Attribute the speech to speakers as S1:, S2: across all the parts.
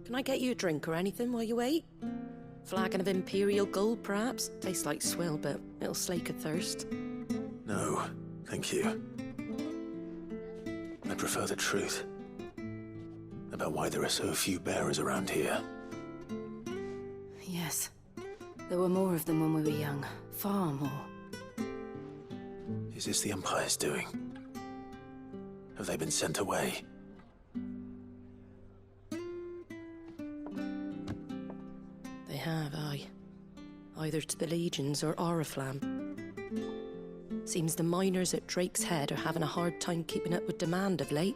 S1: Can I get you a drink or anything while you wait? Flagon of Imperial Gold, perhaps? Tastes like swill, but it'll slake a thirst.
S2: No, thank you. I prefer the truth about why there are so few bearers around here.
S3: Yes. There were more of them when we were young. Far more.
S2: Is this the Empire's doing? Have they been sent away?
S1: They have, aye. Either to the Legions or Oriflamme. Seems the miners at Drake's Head are having a hard time keeping up with demand of late,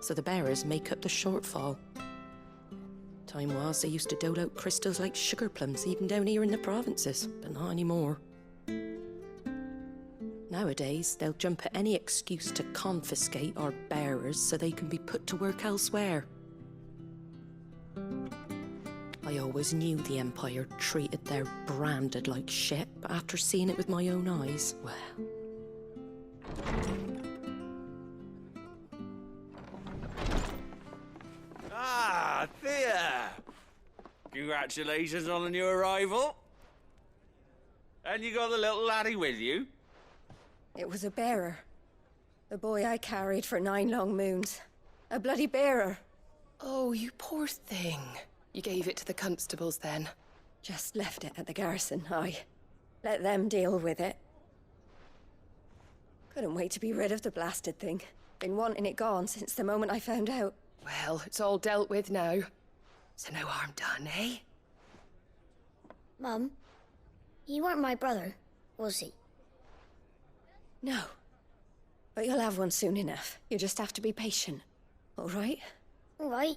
S1: so the bearers make up the shortfall. Time was they used to dole out crystals like sugar plums even down here in the provinces, but not anymore. Nowadays, they'll jump at any excuse to confiscate our bearers so they can be put to work elsewhere. I always knew the Empire treated their branded like shit, but after seeing it with my own eyes, well...
S4: Ah, Thea! Congratulations on the new arrival. And you got the little laddie with you?
S5: It was a bearer. The boy I carried for 9 long moons. A bloody bearer.
S3: Oh, you poor thing. You gave it to the constables then?
S5: Just left it at the garrison, aye. Let them deal with it. Couldn't wait to be rid of the blasted thing. Been wanting it gone since the moment I found out.
S3: Well, it's all dealt with now. So no harm done, eh?
S6: Mum, he weren't my brother, was he?
S5: No. But you'll have one soon enough. You just have to be patient. All right?
S6: All right.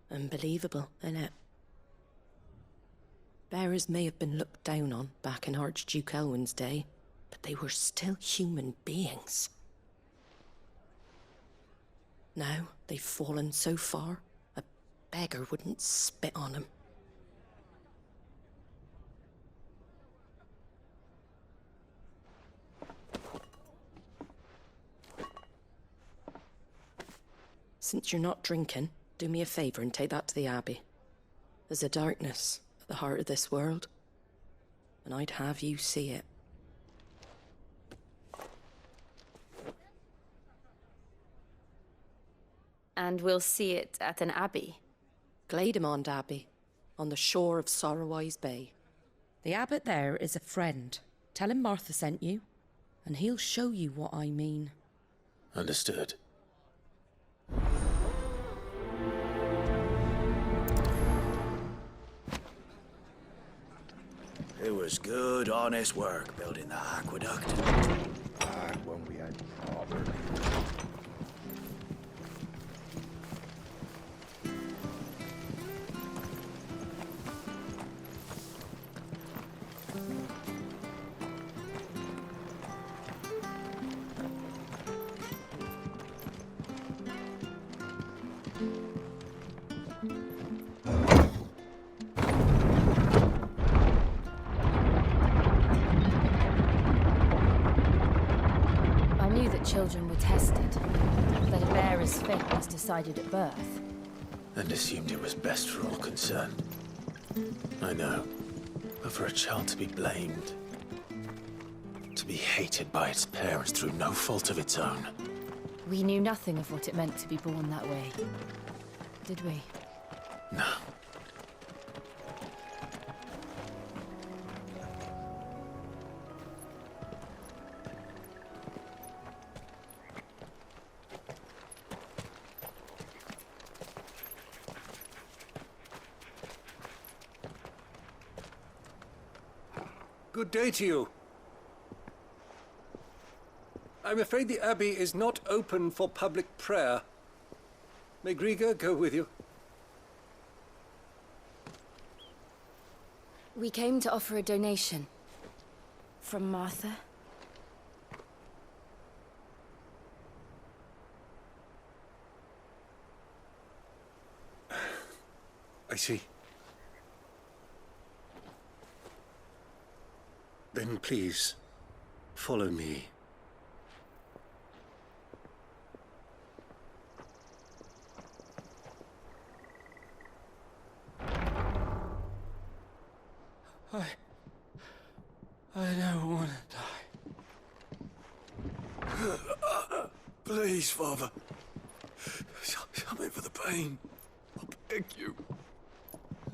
S1: Unbelievable, innit? Bearers may have been looked down on back in Archduke Elwin's day, but they were still human beings. Now they've fallen so far, a beggar wouldn't spit on them. Since you're not drinking, do me a favour and take that to the Abbey. There's a darkness at the heart of this world, and I'd have you see it.
S7: And we'll see it at an abbey?
S1: Glademond Abbey, on the shore of Sorrowwise Bay. The abbot there is a friend. Tell him Martha sent you, and he'll show you what I mean.
S2: Understood.
S8: It was good, honest work building that aqueduct.
S9: Back when we had proper.
S7: Children were tested, that a bearer's fate was decided at birth.
S2: And assumed it was best for all concerned. I know. But for a child to be blamed, to be hated by its parents through no fault of its own.
S7: We knew nothing of what it meant to be born that way, did we?
S2: No.
S10: Good day to you. I'm afraid the Abbey is not open for public prayer. May Griga go with you?
S3: We came to offer a donation. From Martha.
S10: I see. Then please, follow me. I don't want to die.
S8: Please, Father. Something for the pain. I beg you.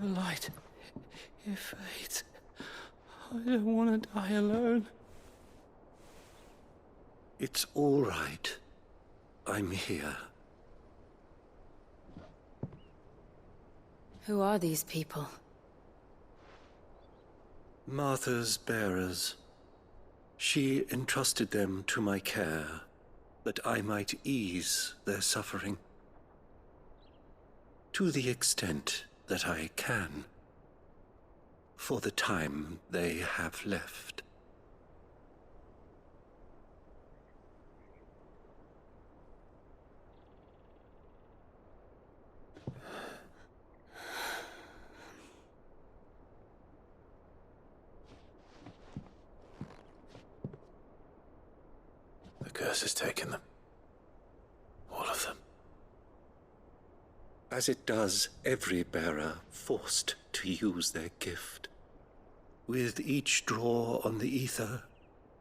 S10: The light, it fades. I don't want to die alone. It's all right. I'm here.
S7: Who are these people?
S10: Martha's bearers. She entrusted them to my care, that I might ease their suffering. To the extent that I can, for the time they have left.
S2: The curse has taken them. All of them.
S10: As it does every bearer forced to use their gift. With each draw on the ether,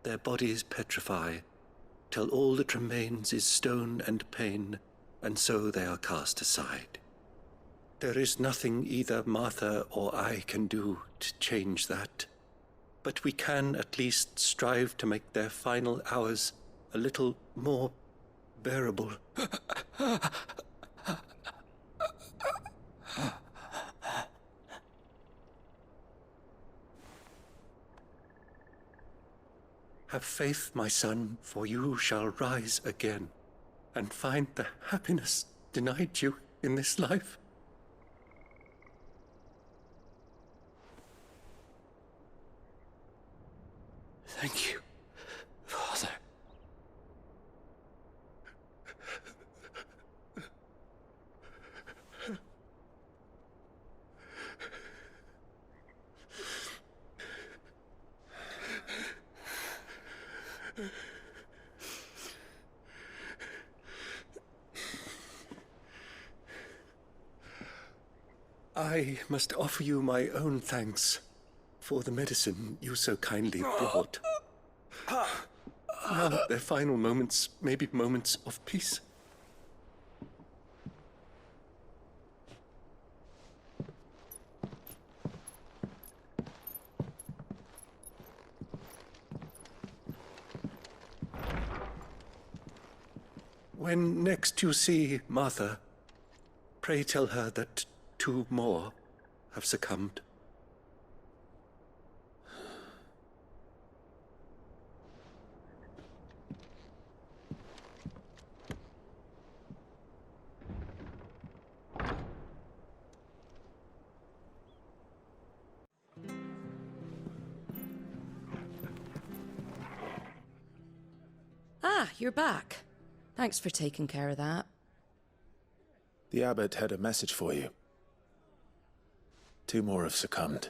S10: their bodies petrify, till all that remains is stone and pain, and so they are cast aside. There is nothing either Martha or I can do to change that, but we can at least strive to make their final hours a little more bearable. Have faith, my son, for you shall rise again and find the happiness denied you in this life. Thank you, Father. I must offer you my own thanks for the medicine you so kindly brought. Now their final moments may be moments of peace. When next you see Martha, pray tell her that 2 more have succumbed.
S1: Ah, you're back. Thanks for taking care of that.
S2: The abbot had a message for you. 2 more have succumbed.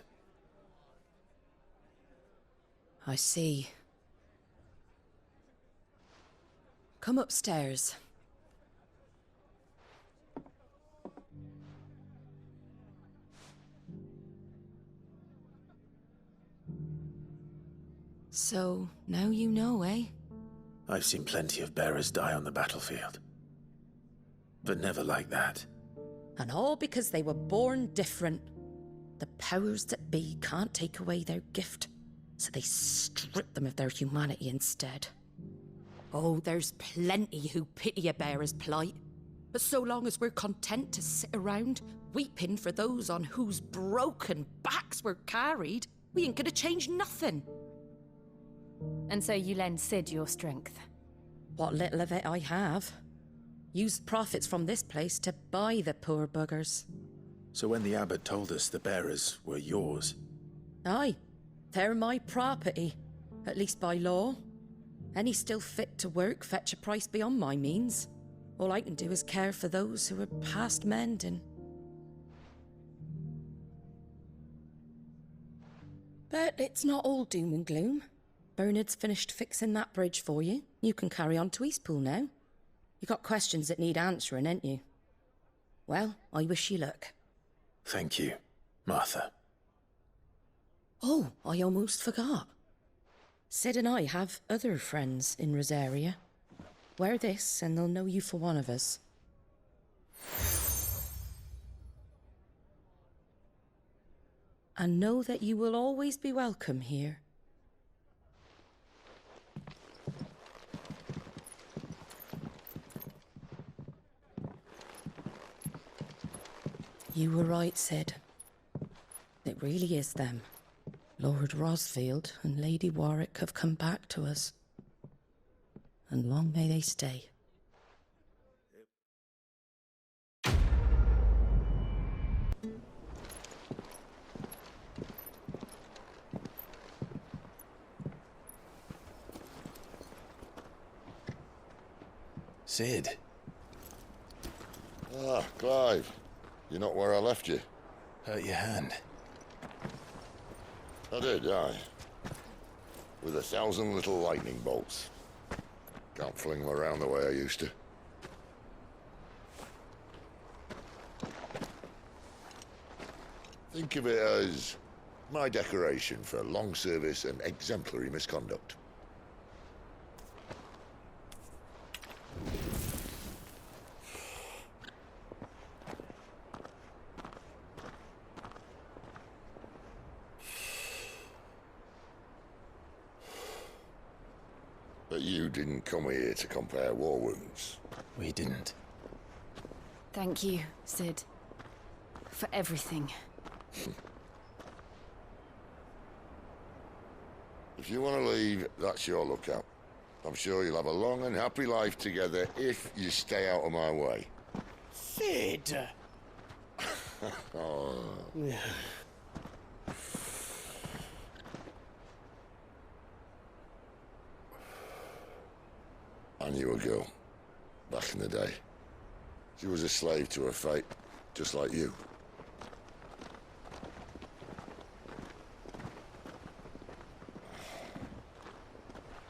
S1: I see. Come upstairs. So, now you know, eh?
S2: I've seen plenty of bearers die on the battlefield. But never like that.
S1: And all because they were born different. The powers that be can't take away their gift, so they strip them of their humanity instead. Oh, there's plenty who pity a bearer's plight. But so long as we're content to sit around, weeping for those on whose broken backs we're carried, we ain't gonna change nothing.
S7: And so you lend Sid your strength?
S1: What little of it I have. Used profits from this place to buy the poor buggers.
S2: So when the abbot told us the bearers were yours...
S1: Aye, they're my property, at least by law. Any still fit to work fetch a price beyond my means. All I can do is care for those who are past mending. But it's not all doom and gloom. Bernard's finished fixing that bridge for you. You can carry on to Eastpool now. You got questions that need answering, ain't you? Well, I wish you luck.
S2: Thank you, Martha.
S1: Oh, I almost forgot. Sid and I have other friends in Rosaria. Wear this and they'll know you for one of us. And know that you will always be welcome here. You were right, Sid. It really is them. Lord Rosfield and Lady Warwick have come back to us. And long may they stay.
S2: Sid.
S9: Ah, Clive. You're not where I left you.
S2: Hurt your hand.
S9: I did, aye. With 1,000 little lightning bolts. Can't fling them around the way I used to. Think of it as my decoration for long service and exemplary misconduct. But you didn't come here to compare war wounds.
S2: We didn't.
S7: Thank you, Sid. For everything.
S9: If you want to leave, that's your lookout. I'm sure you'll have a long and happy life together if you stay out of my way.
S4: Sid!
S9: Oh. I knew a girl, back in the day. She was a slave to her fate, just like you.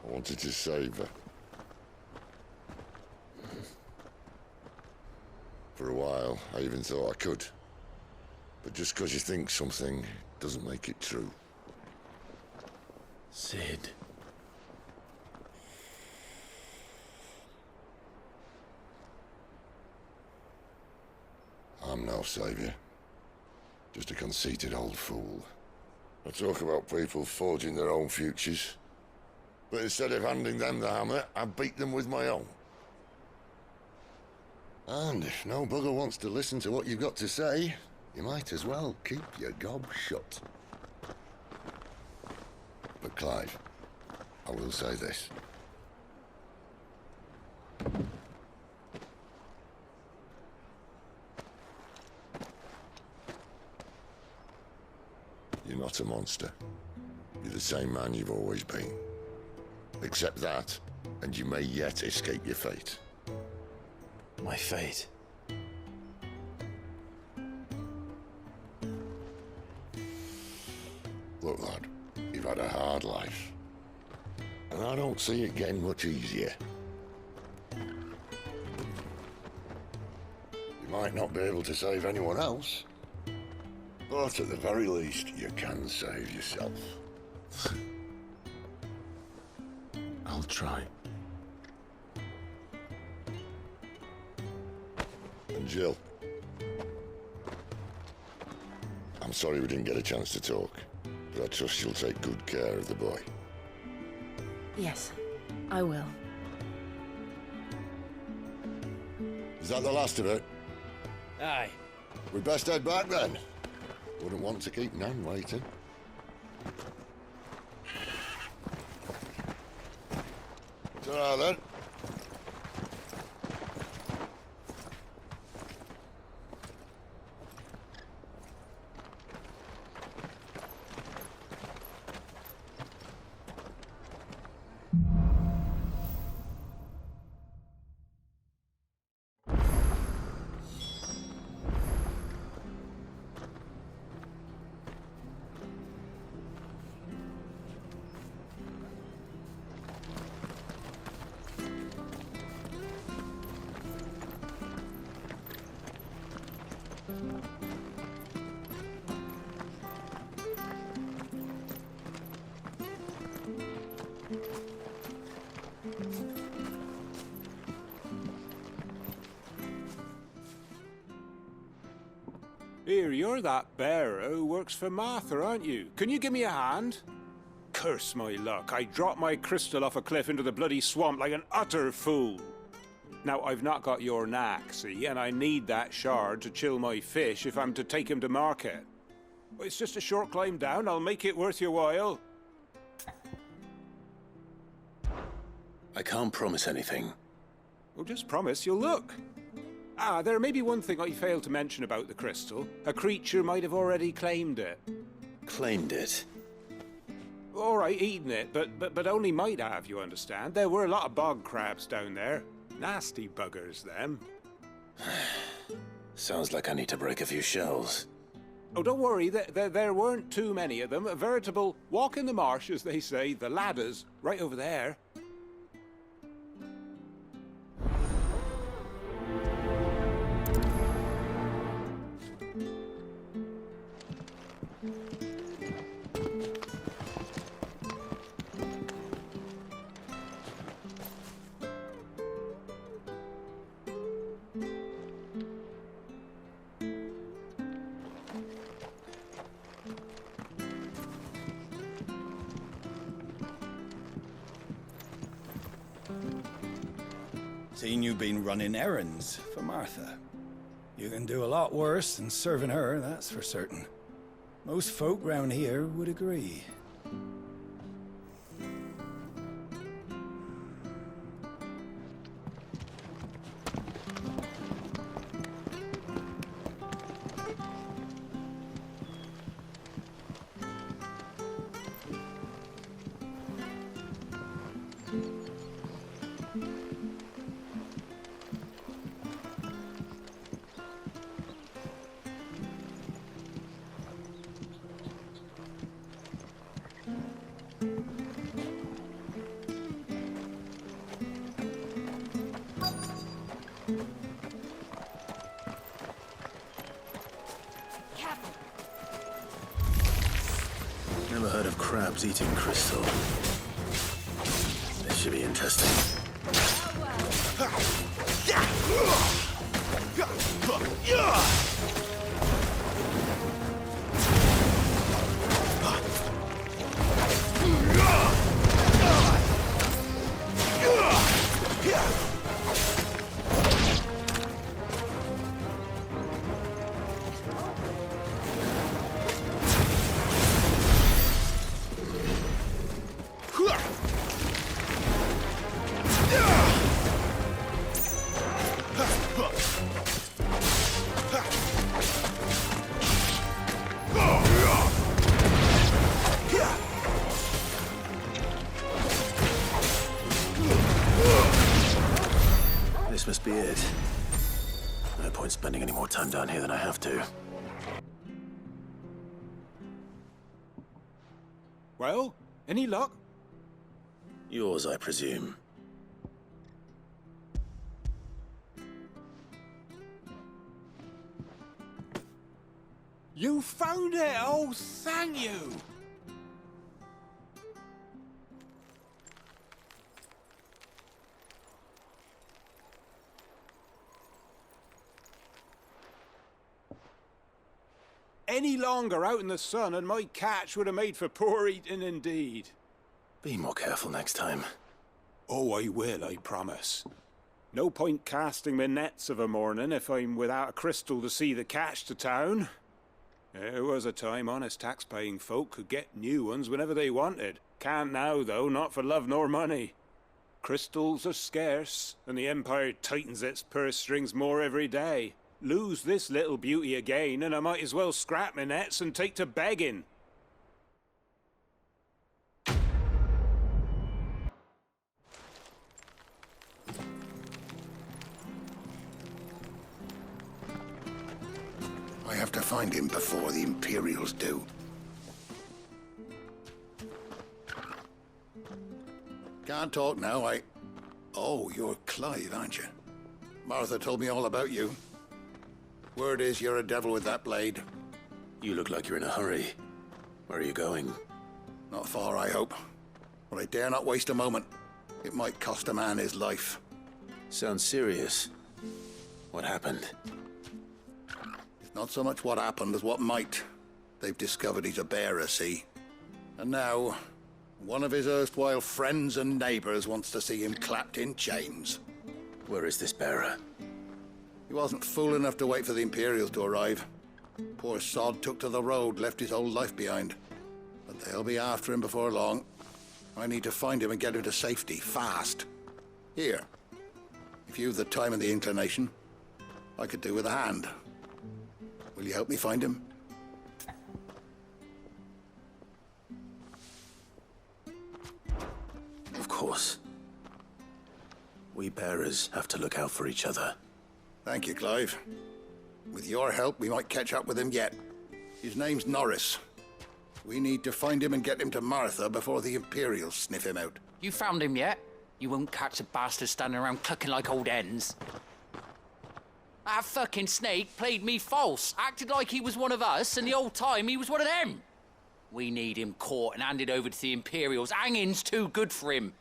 S9: I wanted to save her. For a while, I even thought I could. But just because you think something doesn't make it true.
S2: Sid.
S9: I'm no savior. Just a conceited old fool. I talk about people forging their own futures. But instead of handing them the hammer, I beat them with my own. And if no bugger wants to listen to what you've got to say, you might as well keep your gob shut. But Clive, I will say this. You're not a monster. You're the same man you've always been. Accept that, and you may yet escape your fate.
S2: My fate.
S9: Look, lad, you've had a hard life. And I don't see it getting much easier. You might not be able to save anyone else, but at the very least, you can save yourself.
S2: I'll try.
S9: And Jill, I'm sorry we didn't get a chance to talk, but I trust you'll take good care of the boy.
S7: Yes, I will.
S9: Is that the last of it?
S4: Aye.
S9: We'd best head back then. Wouldn't want to keep Nan waiting. Ta-ra then.
S11: Here, you're that bearer who works for Martha, aren't you? Can you give me a hand? Curse my luck, I dropped my crystal off a cliff into the bloody swamp like an utter fool. Now, I've not got your knack, see, and I need that shard to chill my fish if I'm to take him to market. It's just a short climb down, I'll make it worth your while.
S2: I can't promise anything.
S11: Well, just promise you'll look. Ah, there may be one thing I failed to mention about the crystal. A creature might have already claimed it.
S2: Claimed it?
S11: All right, eaten it, but only might have, you understand. There were a lot of bog crabs down there. Nasty buggers, them.
S2: Sounds like I need to break a few shells.
S11: Oh, don't worry, there weren't too many of them. A veritable walk in the marsh, as they say, the ladders, right over there.
S12: Seen you been running errands for Martha. You can do a lot worse than serving her, that's for certain. Most folk round here would agree.
S2: Never heard of crabs eating crystal. This should be interesting. This must be it. No point spending any more time down here than I have to.
S11: Well, any luck?
S2: Yours, I presume.
S11: You found it! Oh, thank you! Any longer out in the sun and my catch would have made for poor eating indeed.
S2: Be more careful next time.
S11: Oh, I will, I promise. No point casting my nets of a morning if I'm without a crystal to see the catch to town. There was a time honest tax-paying folk could get new ones whenever they wanted. Can't now, though, not for love nor money. Crystals are scarce, and the Empire tightens its purse strings more every day. Lose this little beauty again, and I might as well scrap my nets and take to begging.
S9: I have to find him before the Imperials do. Can't talk now, Oh, you're Clive, aren't you? Martha told me all about you. Word is you're a devil with that blade.
S2: You look like you're in a hurry. Where are you going?
S9: Not far, I hope. But I dare not waste a moment. It might cost a man his life.
S2: Sounds serious. What happened?
S13: Not so much what happened as what might. They've discovered he's a bearer, see? And now, one of his erstwhile friends and neighbors wants to see him clapped in chains.
S2: Where is this bearer?
S13: He wasn't fool enough to wait for the Imperials to arrive. Poor sod took to the road, left his whole life behind. But they'll be after him before long. I need to find him and get him to safety, fast. Here, if you've the time and the inclination, I could do with a hand. Will you help me find him?
S2: Of course. We bearers have to look out for each other.
S13: Thank you, Clive. With your help, we might catch up with him yet. His name's Norris. We need to find him and get him to Martha before the Imperials sniff him out.
S14: You found him yet? You won't catch a bastard standing around clucking like old hens. That fucking snake played me false, acted like he was one of us, and the whole time he was one of them. We need him caught and handed over to the Imperials. Hanging's too good for him.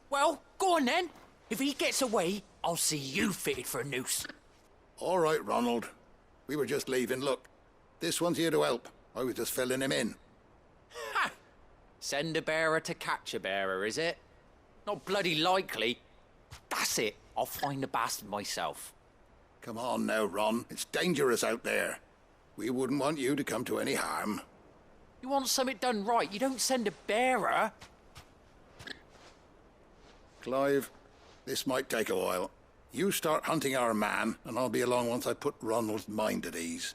S14: Well, go on then. If he gets away, I'll see you fitted for a noose.
S13: All right, Ronald. We were just leaving. Look, this one's here to help. I was just filling him in.
S14: Ha! Send a bearer to catch a bearer, is it? Not bloody likely. That's it. I'll find the bastard myself.
S13: Come on now, Ron. It's dangerous out there. We wouldn't want you to come to any harm.
S14: You want something done right, you don't send a bearer.
S13: Clive, this might take a while. You start hunting our man, and I'll be along once I put Ronald's mind at ease.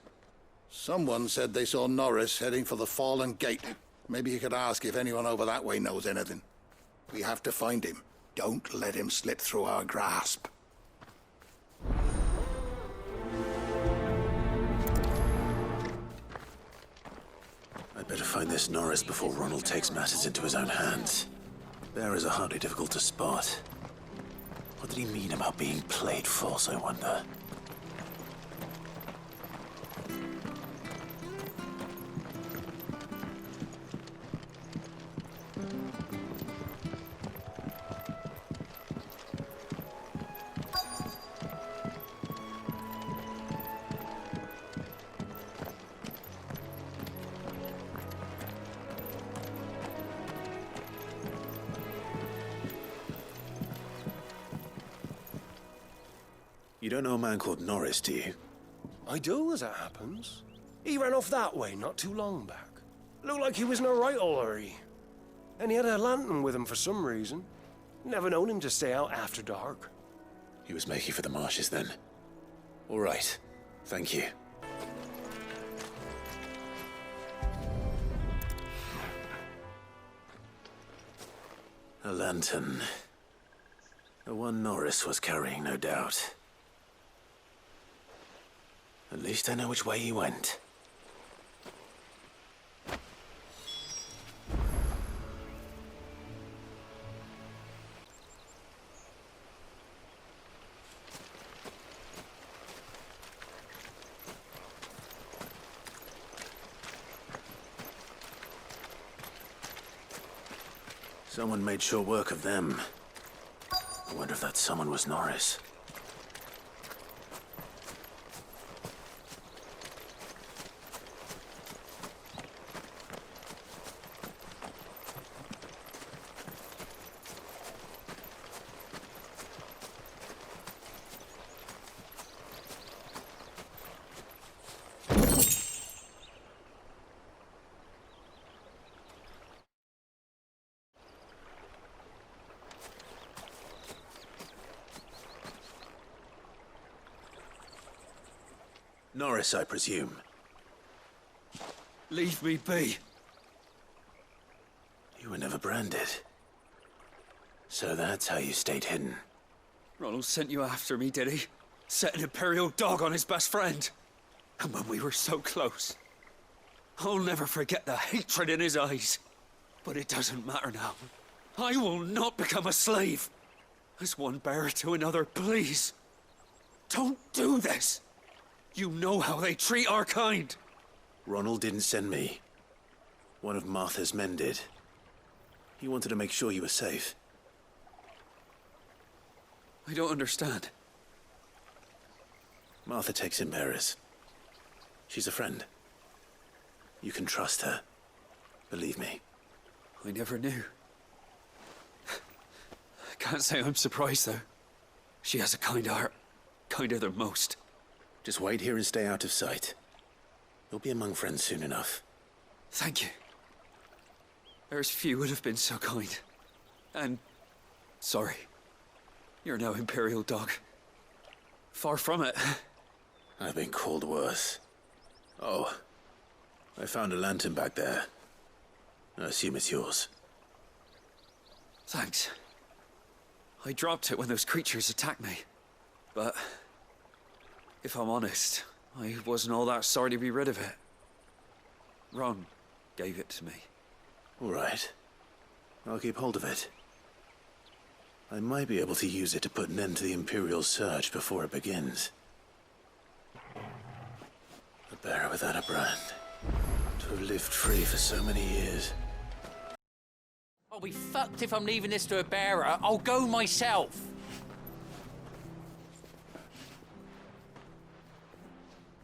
S13: Someone said they saw Norris heading for the Fallen Gate. Maybe you could ask if anyone over that way knows anything. We have to find him. Don't let him slip through our grasp.
S2: I'd better find this Norris before Ronald takes matters into his own hands. Bearers are hardly difficult to spot. What did he mean about being played false, I wonder? You don't know a man called Norris, do you?
S8: I do, as it happens. He ran off that way not too long back. Looked like he was in a right old hurry. And he had a lantern with him for some reason. Never known him to stay out after dark.
S2: He was making for the marshes then. All right. Thank you. A lantern. The one Norris was carrying, no doubt. At least I know which way he went. Someone made sure work of them. I wonder if that someone was Norris. Norris, I presume.
S8: Leave me be.
S2: You were never branded. So that's how you stayed hidden.
S15: Ronald sent you after me, did he? Set an Imperial dog on his best friend. And when we were so close. I'll never forget the hatred in his eyes. But it doesn't matter now. I will not become a slave. As one bearer to another, please. Don't do this. You know how they treat our kind.
S2: Ronald didn't send me. One of Martha's men did. He wanted to make sure you were safe.
S15: I don't understand.
S2: Martha takes in bearers. She's a friend. You can trust her. Believe me.
S15: I never knew. I can't say I'm surprised, though. She has a kind heart. Kinder than most.
S2: Just wait here and stay out of sight. You'll be among friends soon enough.
S15: Thank you. There's few would have been so kind. And... sorry. You're no Imperial dog. Far from it.
S2: I've been called worse. Oh. I found a lantern back there. I assume it's yours.
S15: Thanks. I dropped it when those creatures attacked me. But... if I'm honest, I wasn't all that sorry to be rid of it. Ron gave it to me.
S2: All right. I'll keep hold of it. I might be able to use it to put an end to the Imperial surge before it begins. A bearer without a brand. To have lived free for so many years.
S14: I'll be fucked if I'm leaving this to a bearer. I'll go myself.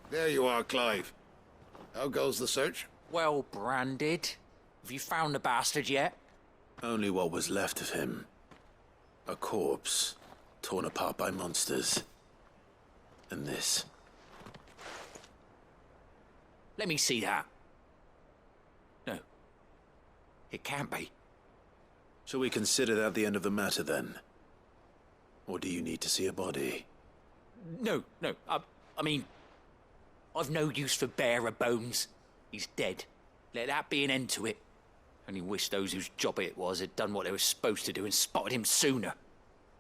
S13: There you are, Clive. How goes the search?
S14: Well branded. Have you found the bastard yet?
S2: Only what was left of him. A corpse, torn apart by monsters. And this.
S14: Let me see that. No. It can't be.
S2: Shall we consider that the end of the matter, then? Or do you need to see a body?
S14: No. I mean... I've no use for bearer bones. He's dead. Let that be an end to it. Only wish those whose job it was had done what they were supposed to do and spotted him sooner.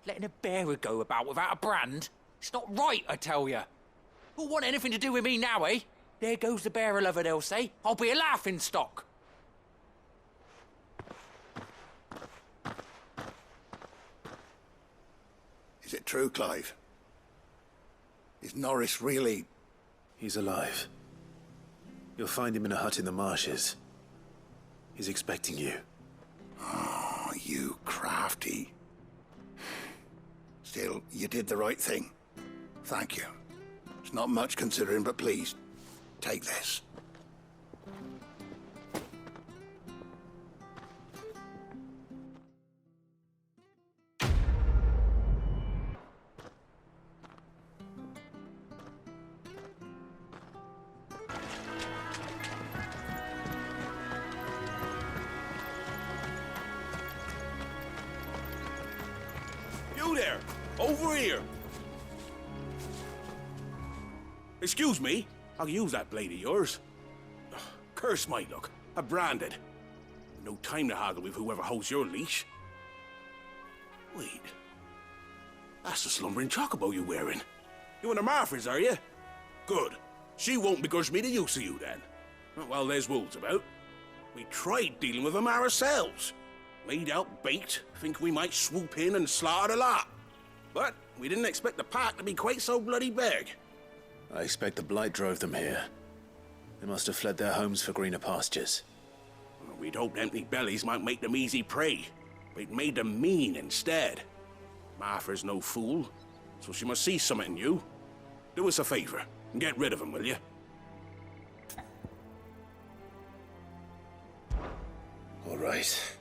S14: Letting a bearer go about without a brand? It's not right, I tell you. Who'll want anything to do with me now, eh? There goes the bearer lover, they'll say. I'll be a laughingstock.
S13: Is it true, Clive? Is Norris really...
S2: He's alive. You'll find him in a hut in the marshes. He's expecting you.
S13: Oh, you crafty. Still, you did the right thing. Thank you. It's not much considering, but please, take this.
S11: You there! Over here! Excuse me, I'll use that blade of yours. Ugh, curse my luck. I'm branded. No time to haggle with whoever holds your leash. Wait. That's the slumbering chocobo you're wearing. You and the Marthas, are you? Good. She won't begrudge me the use of you, then. Well, there's wolves about. We tried dealing with them ourselves. Laid out bait, think we might swoop in and slaughter the lot. But we didn't expect the pack to be quite so bloody big.
S2: I expect the blight drove them here. They must have fled their homes for greener pastures.
S11: Well, we'd hoped empty bellies might make them easy prey, but it made them mean instead. Martha's no fool, so she must see something in you. Do us a favor and get rid of them, will you?
S2: All right.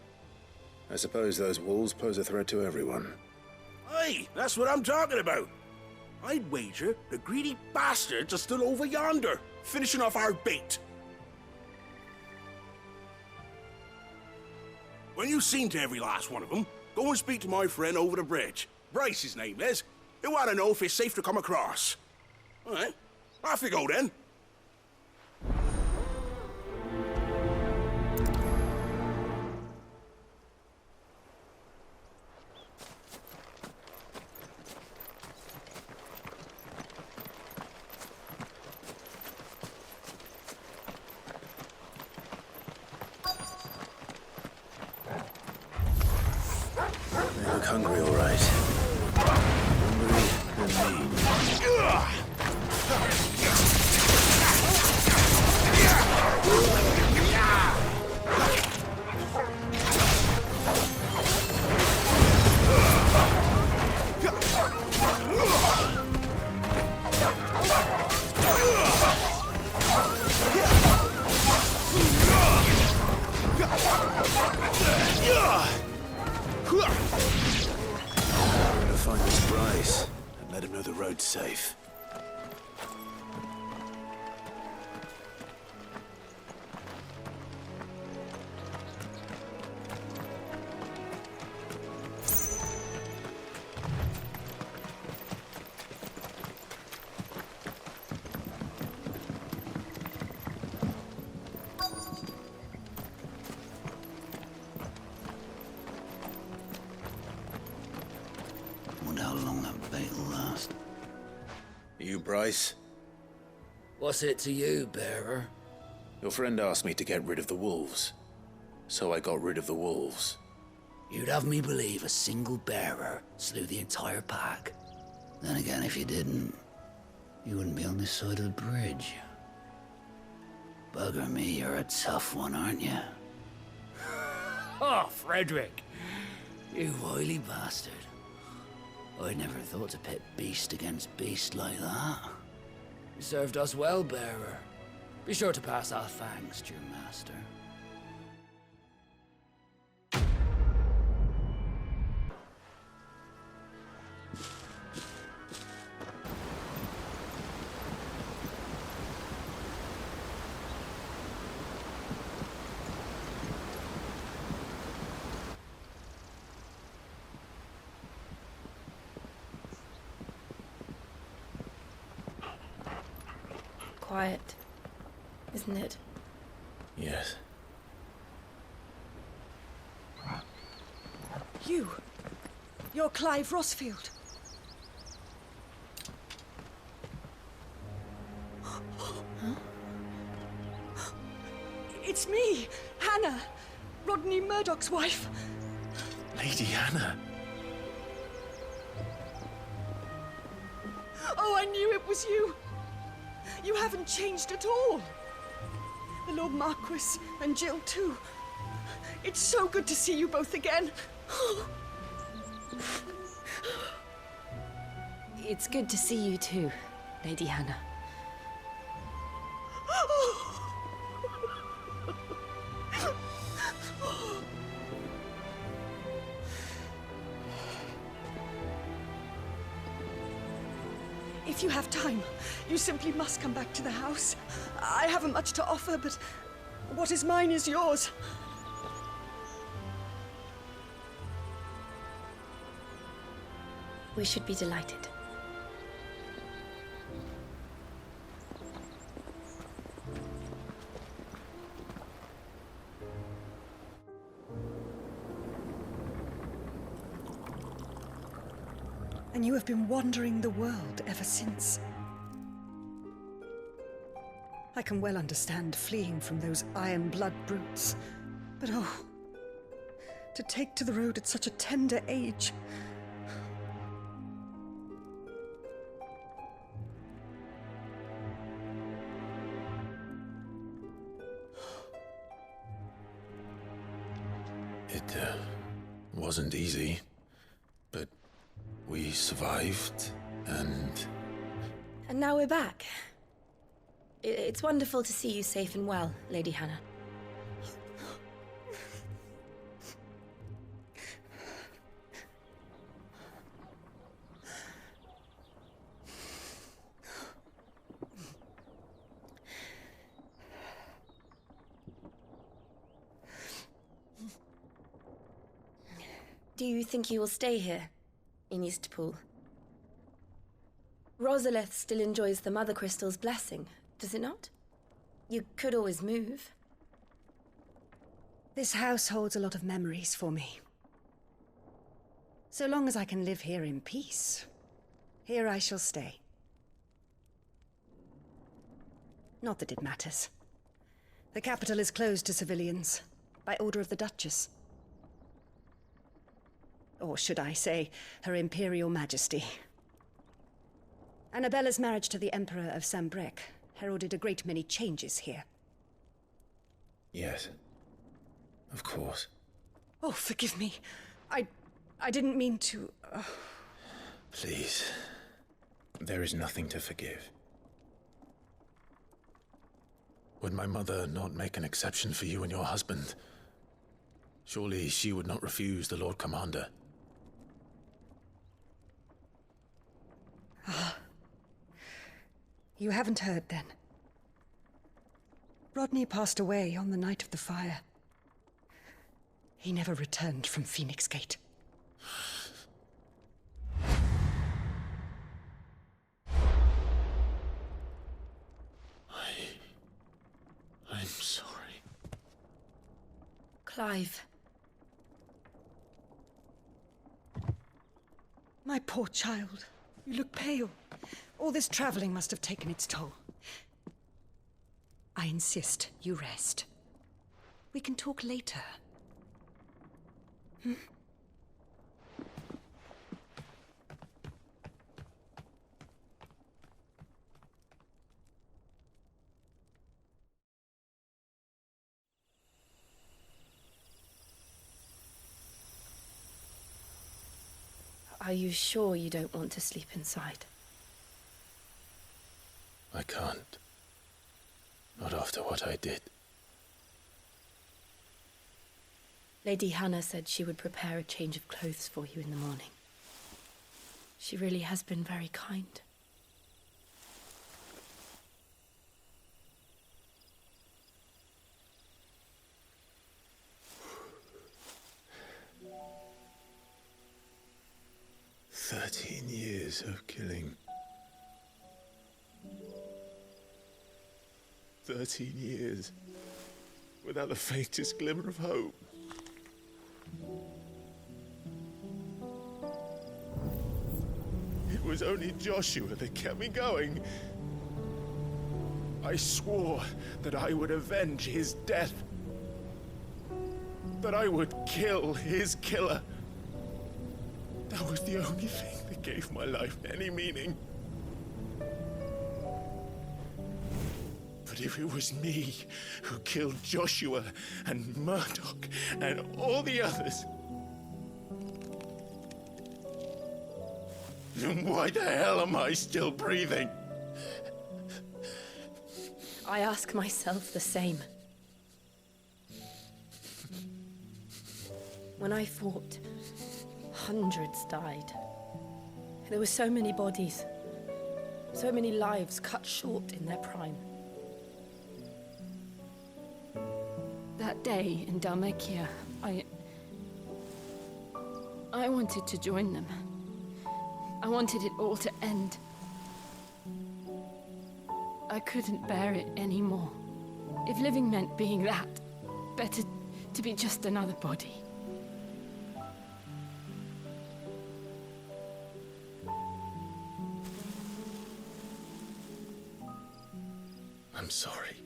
S2: I suppose those wolves pose a threat to everyone.
S11: Aye, that's what I'm talking about. I'd wager the greedy bastards are still over yonder, finishing off our bait. When you've seen to every last one of them, go and speak to my friend over the bridge. Bryce, his name is. He'll want to know if it's safe to come across. All right, off you go then.
S2: They look hungry, all right. Hungry and mean. Bryce and let him know the road's safe.
S16: Wonder how long that bait will last.
S2: You, Bryce?
S16: What's it to you, bearer?
S2: Your friend asked me to get rid of the wolves. So I got rid of the wolves.
S16: You'd have me believe a single bearer slew the entire pack. Then again, if you didn't, you wouldn't be on this side of the bridge. Bugger me, you're a tough one, aren't you?
S17: Oh, Frederick!
S16: You wily bastard. I'd never thought to pit beast against beast like that. You served us well, bearer. Be sure to pass our thanks to your master.
S5: Quiet, isn't it?
S2: Yes.
S18: You're Clive Rossfield. It's me, Hannah, Rodney Murdoch's wife.
S2: Lady Hannah.
S18: Oh, I knew it was you. You haven't changed at all. The Lord Marquis and Jill too. It's so good to see you both again.
S5: It's good to see you too, Lady Hannah.
S18: If you have time, you simply must come back to the house. I haven't much to offer, but what is mine is yours.
S5: We should be delighted.
S18: And you have been wandering the world ever since. I can well understand fleeing from those iron blood brutes. But oh, to take to the road at such a tender age.
S2: It wasn't easy, but we survived, and
S5: now we're back. It's wonderful to see you safe and well, Lady Hannah. Do you think you will stay here, in Eastpool? Rosalith still enjoys the Mother Crystal's blessing, does it not? You could always move.
S18: This house holds a lot of memories for me. So long as I can live here in peace, here I shall stay. Not that it matters. The capital is closed to civilians, by order of the Duchess. Or should I say, Her Imperial Majesty. Annabella's marriage to the Emperor of Sambrec heralded a great many changes here.
S2: yes, of course.
S18: Oh, forgive me. I didn't mean to...
S2: Please, there is nothing to forgive. Would my mother not make an exception for you and your husband? Surely she would not refuse the Lord Commander.
S18: You haven't heard, then. Rodney passed away on the night of the fire. He never returned from Phoenix Gate.
S2: I'm sorry.
S5: Clive.
S18: My poor child. You look pale. All this traveling must have taken its toll. I insist you rest. We can talk later. Hmm?
S1: Are you sure you don't want to sleep inside?
S2: I can't. Not after what I did.
S1: Lady Hannah said she would prepare a change of clothes for you in the morning. She really has been very kind.
S2: Years of killing. 13 years without the faintest glimmer of hope. It was only Joshua that kept me going. I swore that I would avenge his death. That I would kill his killer. That was the only thing that gave my life any meaning. But if it was me who killed Joshua and Murdoch and all the others, then why the hell am I still breathing?
S1: I ask myself the same. When I fought, hundreds died. There were so many bodies, so many lives cut short in their prime.
S7: That day in Dalmekia, I wanted to join them. I wanted it all to end. I couldn't bear it anymore. If living meant being that, better to be just another body.
S2: I'm sorry.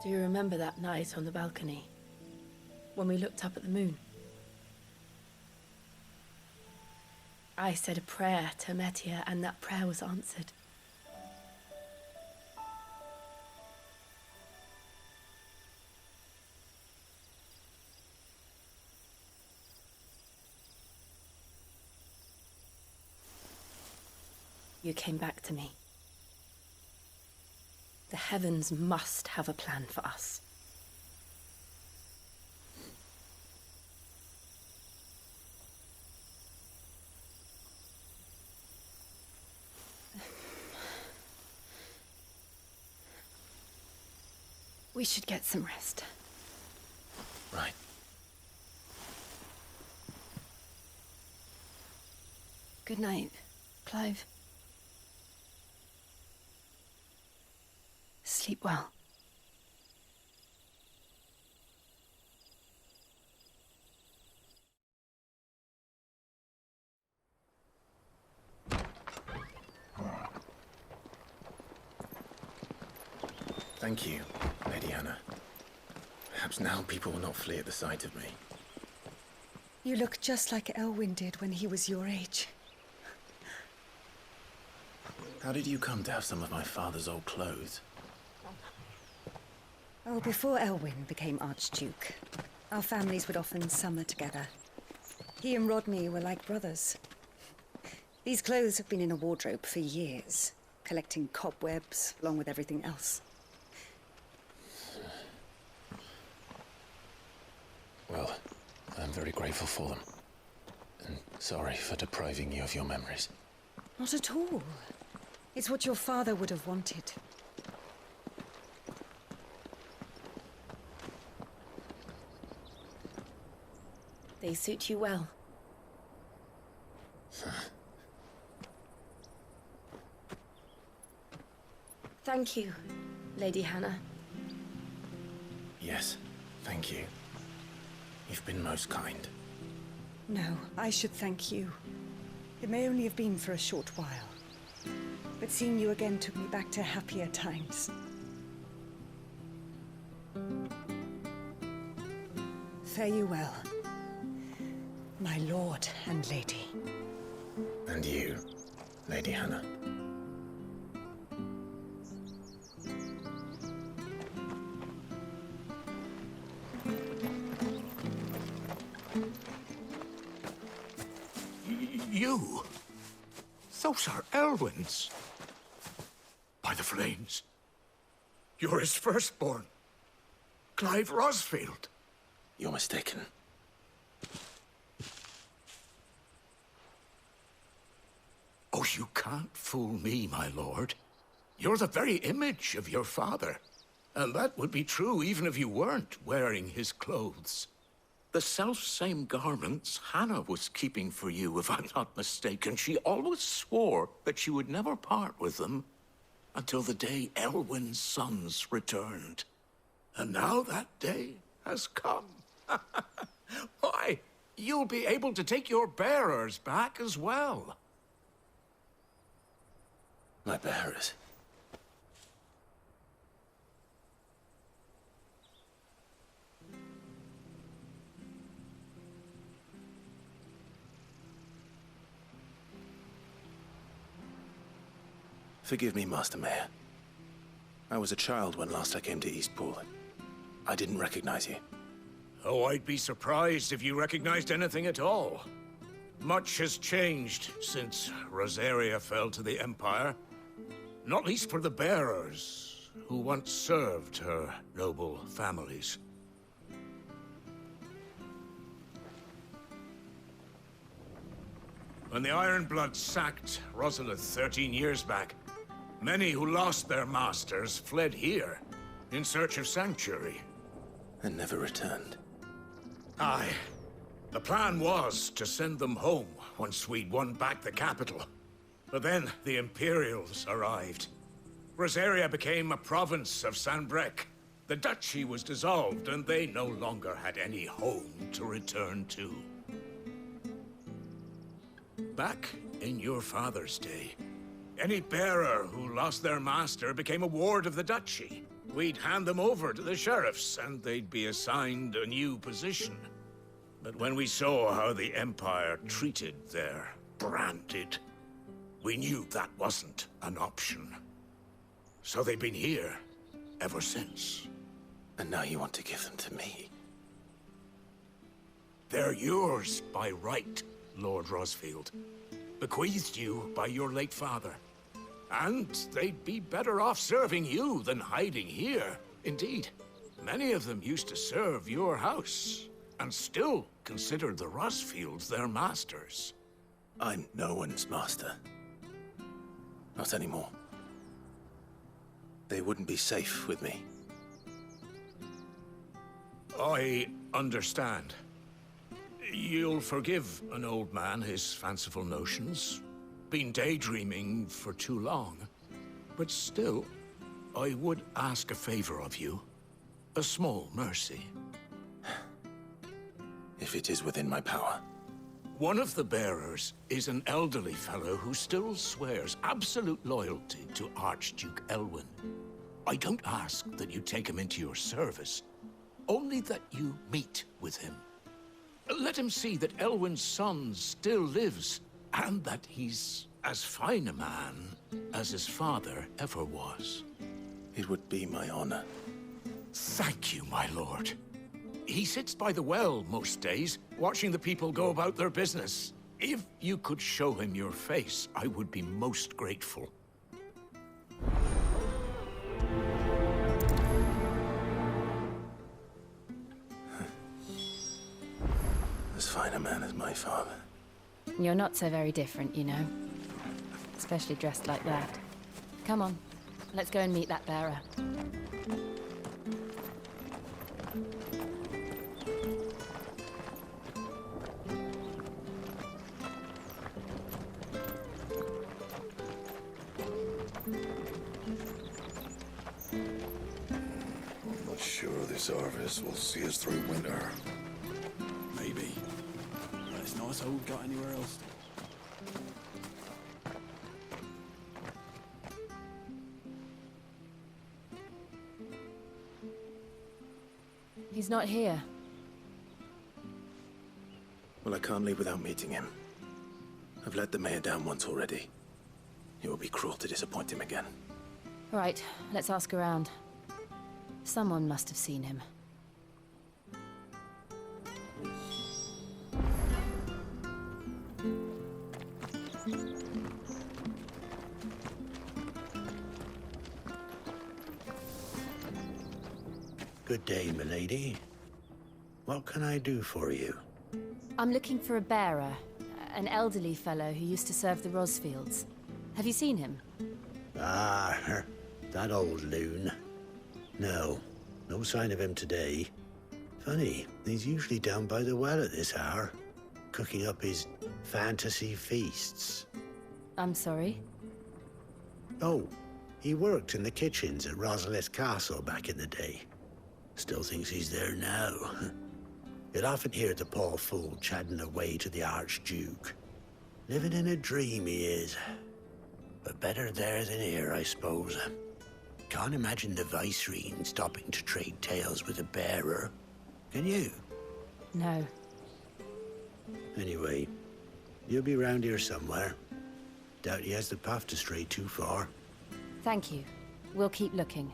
S1: Do you remember that night on the balcony, when we looked up at the moon? I said a prayer to Metia, and that prayer was answered. You came back to me. The heavens must have a plan for us. We should get some rest.
S2: Right.
S1: Good night, Clive. Sleep well.
S2: Thank you, Lady Hannah. Perhaps now people will not flee at the sight of me.
S18: You look just like Elwyn did when he was your age.
S2: How did you come to have some of my father's old clothes?
S18: Oh, before Elwyn became Archduke, our families would often summer together. He and Rodney were like brothers. These clothes have been in a wardrobe for years, collecting cobwebs along with everything else.
S2: very grateful for them. And sorry for depriving you of your memories.
S18: Not at all. It's what your father would have wanted.
S1: They suit you well. Thank you, Lady Hannah.
S2: Yes, thank you. You've been most kind.
S18: No, I should thank you. It may only have been for a short while, but seeing you again took me back to happier times. Fare you well, my lord and lady.
S2: And you, Lady Hannah.
S19: You? Those are Elwyn's. By the flames. You're his firstborn. Clive Rosfield.
S2: You're mistaken.
S19: Oh, you can't fool me, my lord. You're the very image of your father. And that would be true even if you weren't wearing his clothes. The self-same garments Hannah was keeping for you, if I'm not mistaken. She always swore that she would never part with them until the day Elwyn's sons returned. And now that day has come. Why, you'll be able to take your bearers back as well.
S2: My bearers? Forgive me, Master Mayor. I was a child when last I came to Eastpool. I didn't recognize you.
S19: Oh, I'd be surprised if you recognized anything at all. Much has changed since Rosaria fell to the Empire. Not least for the bearers, who once served her noble families. When the Ironbloods sacked Rosalith 13 years back, many who lost their masters fled here, in search of sanctuary.
S2: And never returned.
S19: Aye. The plan was to send them home once we'd won back the capital. But then the Imperials arrived. Rosaria became a province of Sanbreque. The duchy was dissolved, and they no longer had any home to return to. Back in your father's day, any bearer who lost their master became a ward of the duchy. We'd hand them over to the sheriffs, and they'd be assigned a new position. But when we saw how the Empire treated their branded, we knew that wasn't an option. So they've been here ever since.
S2: And now you want to give them to me?
S19: They're yours by right, Lord Rosfield. Bequeathed you by your late father. And they'd be better off serving you than hiding here. Indeed, many of them used to serve your house, and still consider the Rosfields their masters.
S2: I'm no one's master. Not anymore. They wouldn't be safe with me.
S19: I understand. You'll forgive an old man his fanciful notions. Been daydreaming for too long. But still, I would ask a favor of you. A small mercy.
S2: If it is within my power.
S19: One of the bearers is an elderly fellow who still swears absolute loyalty to Archduke Elwyn. I don't ask that you take him into your service, only that you meet with him. Let him see that Elwyn's son still lives, and that he's as fine a man as his father ever was.
S2: It would be my honor.
S19: Thank you, my lord. He sits by the well most days, watching the people go about their business. If you could show him your face, I would be most grateful.
S2: fine a man as my father.
S7: You're not so very different, you know. Especially dressed like that. Come on, let's go and meet that bearer.
S9: I'm not sure this harvest will see us through winter.
S11: Maybe. But it's not as though we've got anywhere else.
S7: He's not here.
S2: Well, I can't leave without meeting him. I've let the mayor down once already. It would be cruel to disappoint him again.
S7: Right, let's ask around. Someone must have seen him.
S10: Good day, milady. What can I do for you?
S7: I'm looking for a bearer, an elderly fellow who used to serve the Rosfields. Have you seen him?
S10: Ah, that old loon. No, no sign of him today. Funny, he's usually down by the well at this hour, cooking up his fantasy feasts.
S7: I'm sorry?
S10: Oh, he worked in the kitchens at Rosalith Castle back in the day. Still thinks he's there now. You'd often hear the poor fool chatting away to the Archduke. Living in a dream he is. But better there than here, I suppose. Can't imagine the Viceroy stopping to trade tales with a bearer. Can you?
S7: No.
S10: Anyway, you'll be round here somewhere. Doubt he has the path to stray too far.
S7: Thank you. We'll keep looking.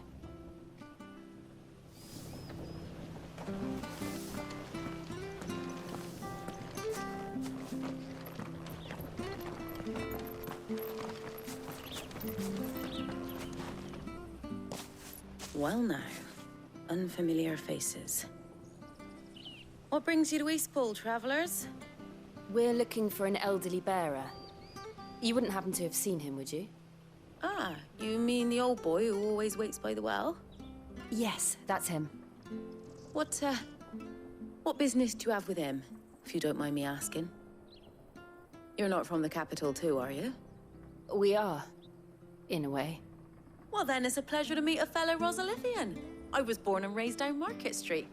S20: Well now, unfamiliar faces. What brings you to Eastpool, travellers?
S7: We're looking for an elderly bearer. You wouldn't happen to have seen him, would you?
S20: Ah, you mean the old boy who always waits by the well?
S7: Yes, that's him.
S20: What business do you have with him, if you don't mind me asking? You're not from the capital too, are you?
S7: We are, in a way.
S20: Well then, it's a pleasure to meet a fellow Rosalithian. I was born and raised down Market Street.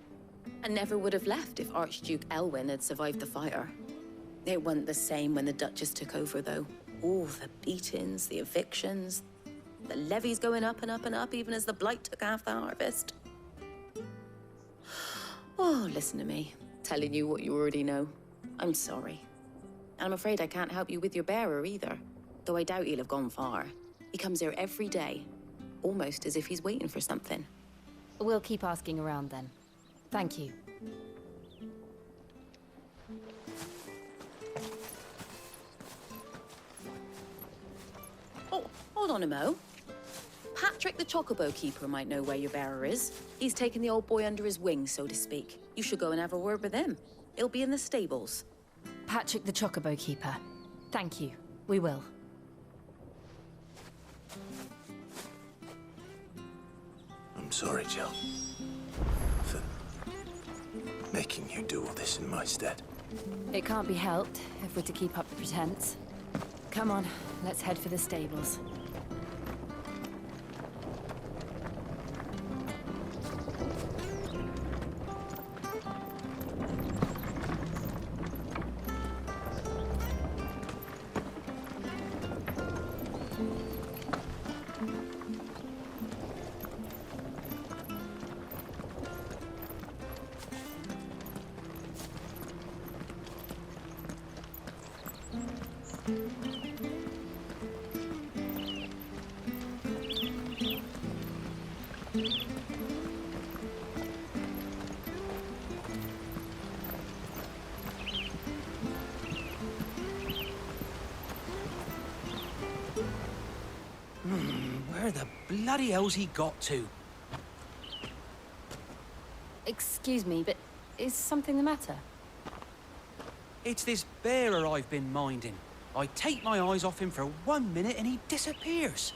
S20: And never would have left if Archduke Elwyn had survived the fire. It wasn't the same when the Duchess took over, though. All the beatings, the evictions, the levies going up and up and up, even as the blight took half the harvest. Oh, listen to me, telling you what you already know. I'm sorry. And I'm afraid I can't help you with your bearer either, though I doubt he'll have gone far. He comes here every day, almost as if he's waiting for something.
S7: We'll keep asking around then. Thank you.
S20: Oh, hold on a mo. Patrick the Chocobo Keeper might know where your bearer is. He's taken the old boy under his wing, so to speak. You should go and have a word with him. He'll be in the stables.
S7: Patrick the Chocobo Keeper. Thank you. We will.
S2: I'm sorry, Jill. For making you do all this in my stead.
S7: It can't be helped if we're to keep up the pretense. Come on, let's head for the stables.
S21: Where the bloody hell's he got to?
S7: Excuse me, but is something the matter?
S21: It's this bearer I've been minding. I take my eyes off him for 1 minute and he disappears.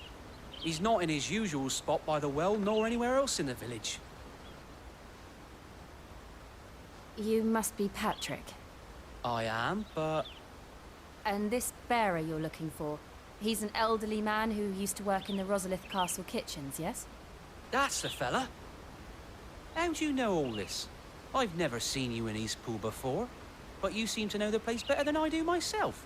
S21: He's not in his usual spot by the well, nor anywhere else in the village.
S7: You must be Patrick.
S21: I am, but...
S7: And this bearer you're looking for, he's an elderly man who used to work in the Rosalith Castle kitchens, yes?
S21: That's the fella. How do you know all this? I've never seen you in Eastpool before, but you seem to know the place better than I do myself.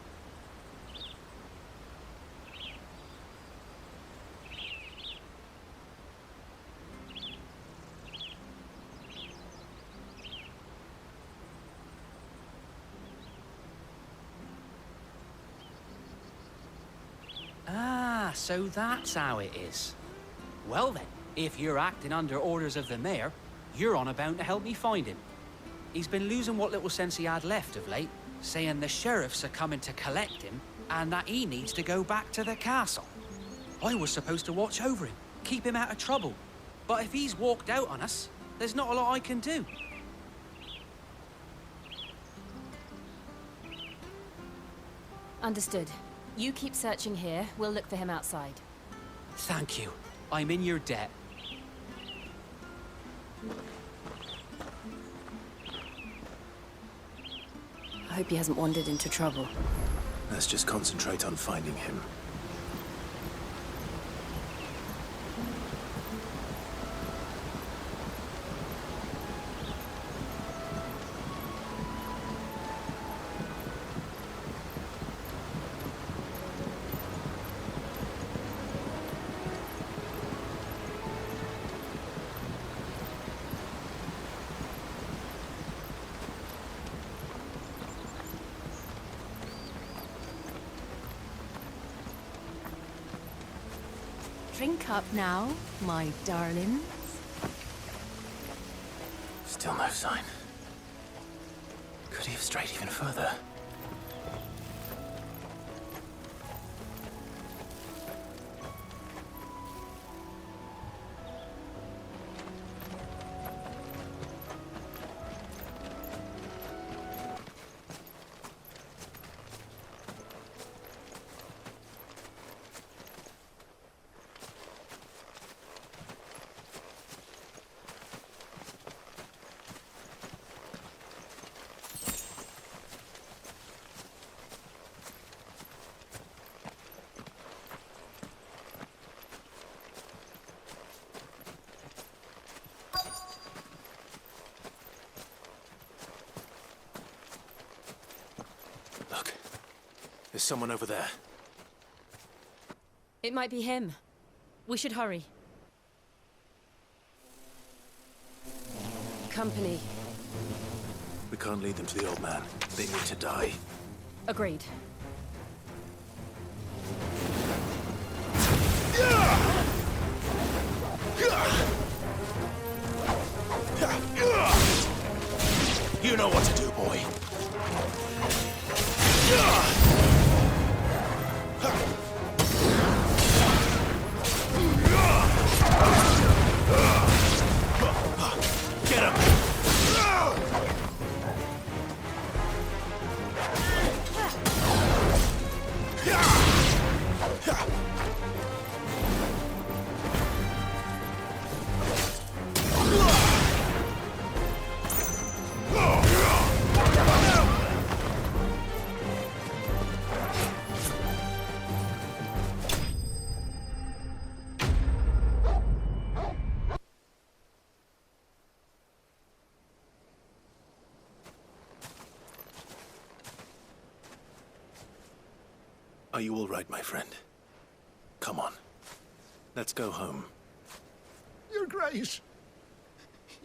S21: Ah, so that's how it is. Well then, if you're acting under orders of the mayor, you're on about to help me find him. He's been losing what little sense he had left of late, saying the sheriffs are coming to collect him and that he needs to go back to the castle. I was supposed to watch over him, keep him out of trouble. But if he's walked out on us, there's not a lot I can do.
S7: Understood. You keep searching here, we'll look for him outside.
S21: Thank you. I'm in your debt.
S7: I hope he hasn't wandered into trouble.
S2: Let's just concentrate on finding him.
S7: Drink up now, my darling.
S2: Still no sign. Could he have strayed even further? There's someone over there.
S7: It might be him. We should hurry. Company.
S2: We can't lead them to the old man. They need to die.
S7: Agreed.
S2: You know what to do, boy. Get him! Are you all right, my friend? Come on. Let's go home.
S13: Your Grace,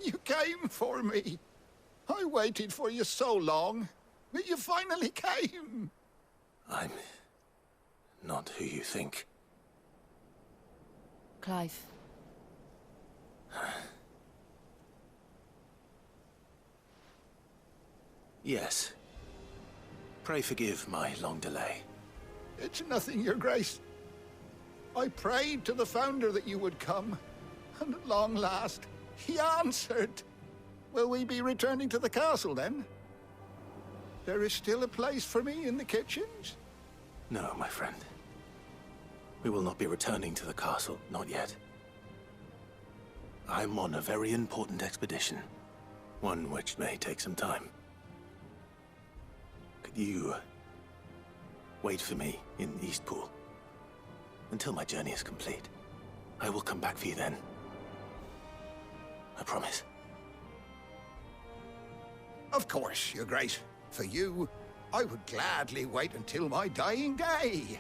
S13: you came for me. I waited for you so long, but you finally came.
S2: I'm not who you think.
S7: Clive.
S2: Yes. Pray forgive my long delay.
S13: It's nothing, Your Grace. I prayed to the Founder that you would come, and at long last, he answered. Will we be returning to the castle, then?
S19: There is still a place for me in the kitchens?
S2: No, my friend. We will not be returning to the castle, not yet. I'm on a very important expedition. One which may take some time. Could you wait for me in Eastpool until my journey is complete? I will come back for you then. I promise.
S19: Of course, Your Grace. For you, I would gladly wait until my dying day.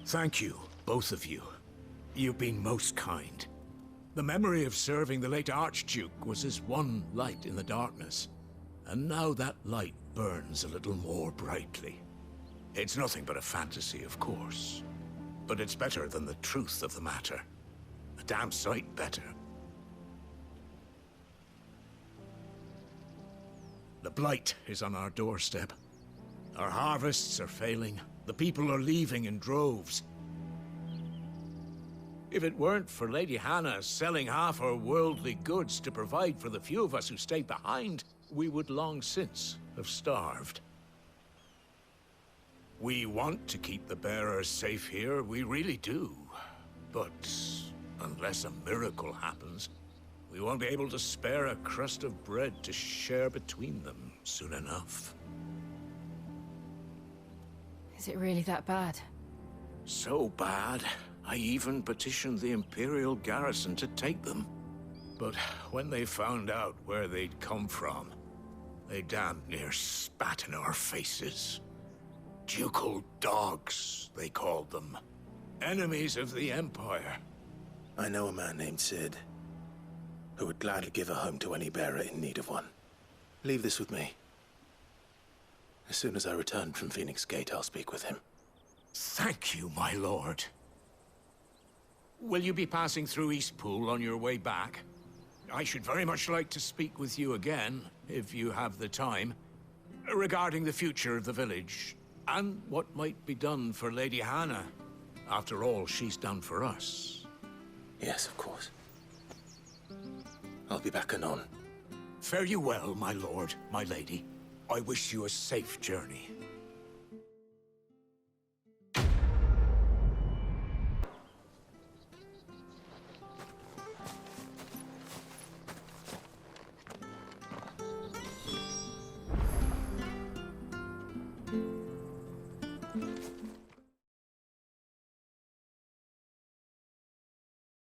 S6: Thank you, both of you. You've been most kind. The memory of serving the late Archduke was as one light in the darkness, and now that light burns a little more brightly. It's nothing but a fantasy, of course, but it's better than the truth of the matter. A damn sight better. The blight is on our doorstep. Our harvests are failing. The people are leaving in droves. If it weren't for Lady Hannah selling half her worldly goods to provide for the few of us who stayed behind, we would long since have starved. We want to keep the bearers safe here, we really do. But unless a miracle happens, we won't be able to spare a crust of bread to share between them soon enough.
S7: Is it really that bad?
S6: So bad, I even petitioned the Imperial garrison to take them. But when they found out where they'd come from, they damn near spat in our faces. Ducal dogs, they called them. Enemies of the Empire.
S2: I know a man named Sid, who would gladly give a home to any bearer in need of one. Leave this with me. As soon as I return from Phoenix Gate, I'll speak with him.
S6: Thank you, my lord. Will you be passing through Eastpool on your way back? I should very much like to speak with you again, if you have the time, regarding the future of the village, and what might be done for Lady Hannah, after all she's done for us.
S2: Yes, of course. I'll be back anon.
S6: Fare you well, my lord, my lady. I wish you a safe journey.